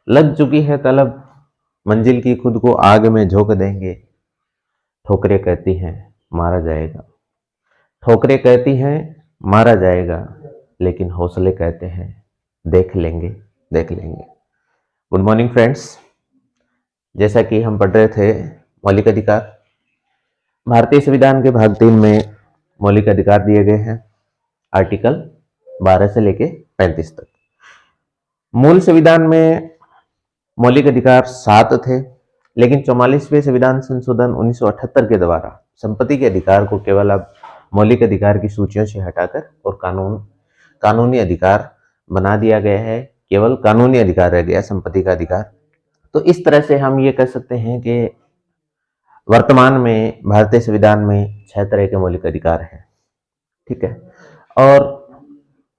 लग चुकी है तलब, मंजिल की खुद को आग में झोंक देंगे। ठोकरें कहती हैं मारा जाएगा, ठोकरें कहती हैं मारा जाएगा, लेकिन हौसले कहते हैं देख लेंगे, देख लेंगे। Good morning friends. जैसा कि हम पढ़ रहे थे मौलिक अधिकार, भारतीय संविधान के भाग 3 में मौलिक अधिकार दिए गए हैं, आर्टिकल 12 से लेके 35 तक। मूल संविधान में मौलिक अधिकार 7 थे, लेकिन 44वें संविधान संशोधन 1978 के द्वारा संपत्ति के अधिकार को केवल अब मौलिक अधिकार की सूचियों से हटाकर और कानूनी अधिकार बना दिया गया है। केवल कानूनी अधिकार रह गया, संपत्ति का अधिकार। तो इस तरह से हम ये कह सकते हैं कि वर्तमान में भारतीय संविधान में 6 तरह के मौलिक अधिकार हैं। ठीक है, और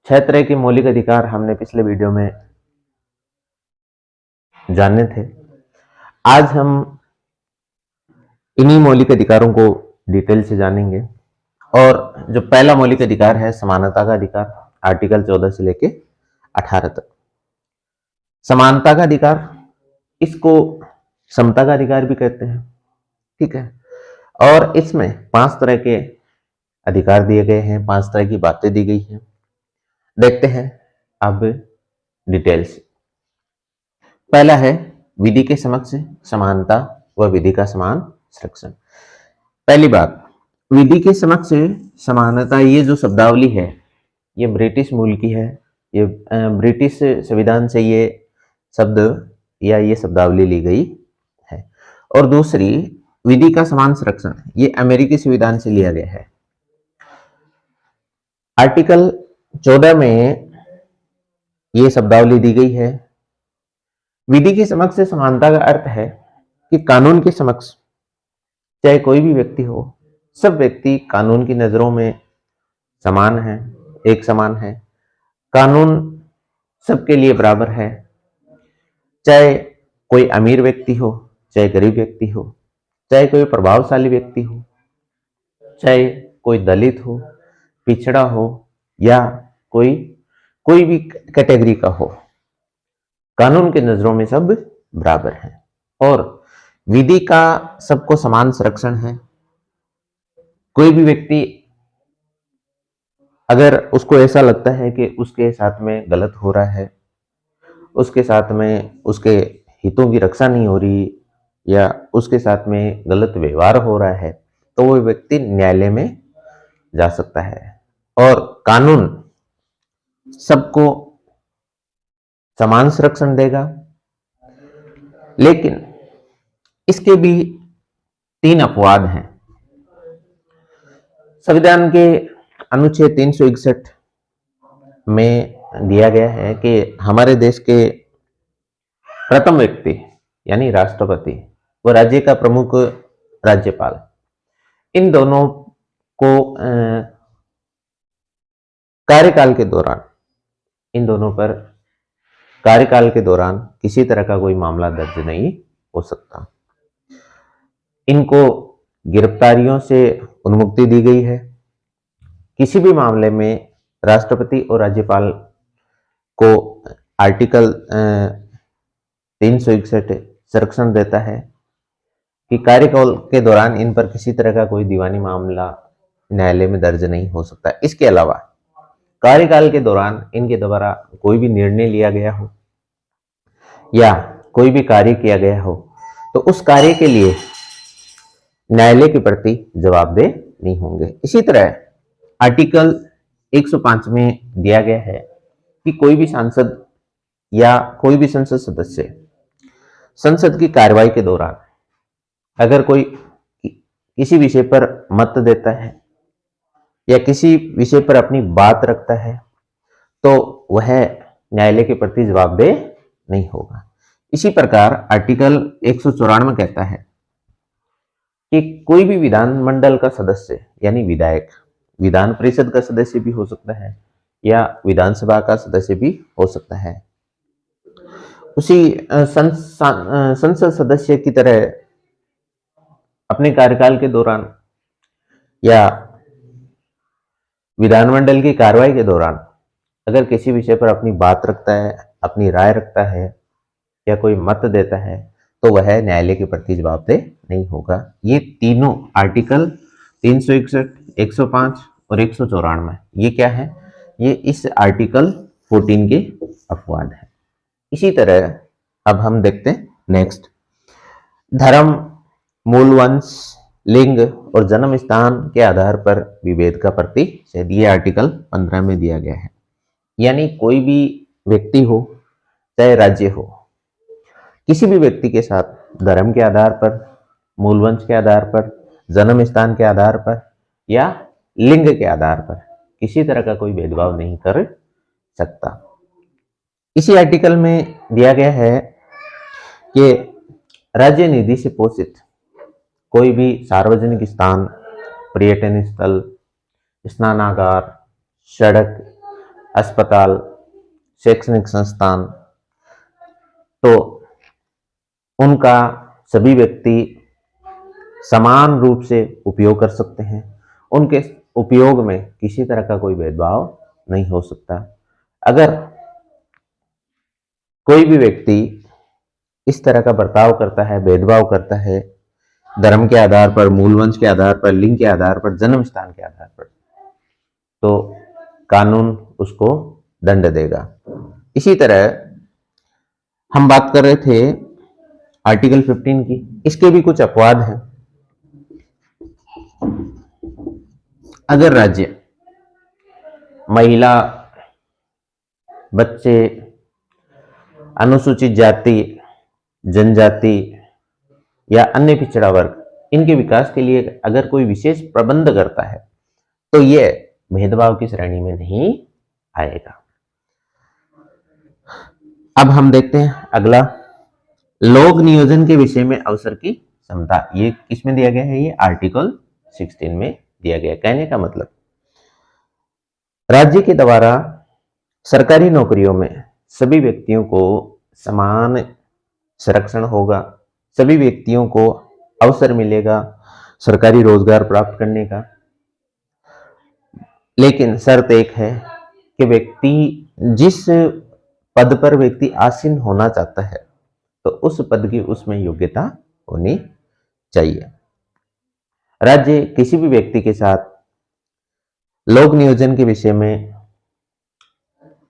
6 तरह के मौलिक अधिकार हमने पिछले वीडियो में जाने थे। आज हम इन्हीं मौलिक अधिकारों को डिटेल से जानेंगे। और जो पहला मौलिक अधिकार है समानता का अधिकार, आर्टिकल 14 से लेके 18 तक। समानता का अधिकार, इसको समता का अधिकार भी कहते हैं। ठीक है, और इसमें 5 तरह के अधिकार दिए गए हैं, 5 तरह की बातें दी गई हैं। देखते हैं अब डिटेल से। पहला है विधि के समक्ष समानता व विधि का समान संरक्षण। पहली बात, विधि के समक्ष समानता, ये जो शब्दावली है ये ब्रिटिश मूल की है। ये ब्रिटिश संविधान से ये शब्द या ये शब्दावली ली गई है। और दूसरी, विधि का समान संरक्षण, ये अमेरिकी संविधान से लिया गया है। आर्टिकल 14 में ये शब्दावली दी गई है। विधि के समक्ष समानता का अर्थ है कि कानून के समक्ष चाहे कोई भी व्यक्ति हो, सब व्यक्ति कानून की नजरों में समान है, एक समान है। कानून सबके लिए बराबर है, चाहे कोई अमीर व्यक्ति हो, चाहे गरीब व्यक्ति हो, चाहे कोई प्रभावशाली व्यक्ति हो, चाहे कोई दलित हो, पिछड़ा हो, या कोई भी कैटेगरी का हो, कानून के नजरों में सब बराबर हैं। और विधि का सबको समान संरक्षण है। कोई भी व्यक्ति अगर उसको ऐसा लगता है कि उसके साथ में गलत हो रहा है, उसके साथ में उसके हितों की रक्षा नहीं हो रही, या उसके साथ में गलत व्यवहार हो रहा है, तो वो व्यक्ति न्यायालय में जा सकता है। और कानून सबको समान संरक्षण देगा। लेकिन इसके भी 3 अपवाद हैं। संविधान के अनुच्छेद 361 में दिया गया है कि हमारे देश के प्रथम व्यक्ति यानी राष्ट्रपति व राज्य का प्रमुख राज्यपाल, इन दोनों को कार्यकाल के दौरान, इन दोनों पर कार्यकाल के दौरान किसी तरह का कोई मामला दर्ज नहीं हो सकता। इनको गिरफ्तारियों से उन्मुक्ति दी गई है। किसी भी मामले में राष्ट्रपति और राज्यपाल को आर्टिकल 361 संरक्षण देता है कि कार्यकाल के दौरान इन पर किसी तरह का कोई दीवानी मामला न्यायालय में दर्ज नहीं हो सकता। इसके अलावा कार्यकाल के दौरान इनके द्वारा कोई भी निर्णय लिया गया हो या कोई भी कार्य किया गया हो, तो उस कार्य के लिए न्यायालय के प्रति जवाबदेह नहीं होंगे। इसी तरह आर्टिकल 105 में दिया गया है कि कोई भी सांसद या कोई भी संसद सदस्य संसद की कार्रवाई के दौरान अगर कोई किसी विषय पर मत देता है या किसी विषय पर अपनी बात रखता है, तो वह न्यायालय के प्रति जवाबदेह नहीं होगा। इसी प्रकार आर्टिकल 194 कहता है कि कोई भी विधानमंडल का सदस्य यानी विधायक, विधान परिषद का सदस्य भी हो सकता है या विधानसभा का सदस्य भी हो सकता है, उसी संसद सदस्य की तरह अपने कार्यकाल के दौरान या विधानमंडल की कार्रवाई के दौरान अगर किसी विषय पर अपनी बात रखता है, अपनी राय रखता है, या कोई मत देता है तो वह न्यायालय के प्रति जवाबदेह नहीं होगा। ये तीनों आर्टिकल 361, 105 और 194 ये क्या है, ये इस आर्टिकल 14 के अपवाद है। इसी तरह अब हम देखते हैं नेक्स्ट, धर्म, मूल वंश, लिंग और जन्म स्थान के आधार पर विभेद का प्रतिषेध, ये आर्टिकल 15 में दिया गया है। यानी कोई भी व्यक्ति हो चाहे राज्य हो, किसी भी व्यक्ति के साथ धर्म के आधार पर, मूल वंश के आधार पर, जन्म स्थान के आधार पर या लिंग के आधार पर किसी तरह का कोई भेदभाव नहीं कर सकता। इसी आर्टिकल में दिया गया है कि राज्य निधि से पोषित कोई भी सार्वजनिक स्थान, पर्यटन स्थल, स्नानागार, सड़क, अस्पताल, शैक्षणिक संस्थान, तो उनका सभी व्यक्ति समान रूप से उपयोग कर सकते हैं। उनके उपयोग में किसी तरह का कोई भेदभाव नहीं हो सकता। अगर कोई भी व्यक्ति इस तरह का बर्ताव करता है, भेदभाव करता है धर्म के आधार पर, मूल वंश के आधार पर, लिंग के आधार पर, जन्म स्थान के आधार पर, तो कानून उसको दंड देगा। इसी तरह हम बात कर रहे थे आर्टिकल 15 की, इसके भी कुछ अपवाद हैं। अगर राज्य महिला, बच्चे, अनुसूचित जाति, जनजाति या अन्य पिछड़ा वर्ग, इनके विकास के लिए अगर कोई विशेष प्रबंध करता है तो यह भेदभाव की श्रेणी में नहीं आएगा। अब हम देखते हैं अगला, लोक नियोजन के विषय में अवसर की समता, ये किसमें दिया गया है, ये आर्टिकल 16 में दिया गया। कहने का मतलब, राज्य के द्वारा सरकारी नौकरियों में सभी व्यक्तियों को समान संरक्षण होगा, सभी व्यक्तियों को अवसर मिलेगा सरकारी रोजगार प्राप्त करने का, लेकिन शर्त एक है कि व्यक्ति जिस पद पर व्यक्ति आसीन होना चाहता है तो उस पद की उसमें योग्यता होनी चाहिए। राज्य किसी भी व्यक्ति के साथ लोक नियोजन के विषय में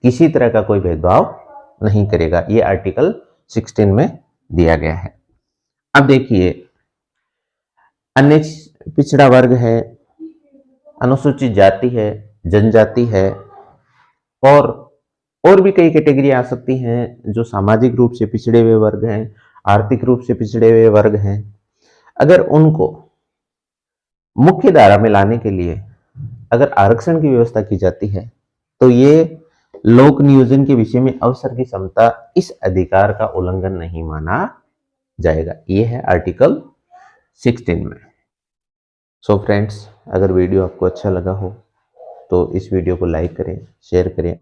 किसी तरह का कोई भेदभाव नहीं करेगा, ये आर्टिकल 16 में दिया गया है। अब देखिए, अन्य पिछड़ा वर्ग है, अनुसूचित जाति है, जनजाति है और भी कई कैटेगरी आ सकती हैं जो सामाजिक रूप से पिछड़े हुए वर्ग हैं, आर्थिक रूप से पिछड़े हुए वर्ग हैं। अगर उनको मुख्य धारा में लाने के लिए अगर आरक्षण की व्यवस्था की जाती है तो ये लोक नियोजन के विषय में अवसर की समता इस अधिकार का उल्लंघन नहीं माना जाएगा। ये है आर्टिकल 16 में। सो फ्रेंड्स, अगर वीडियो आपको अच्छा लगा हो तो इस वीडियो को लाइक करें, शेयर करें।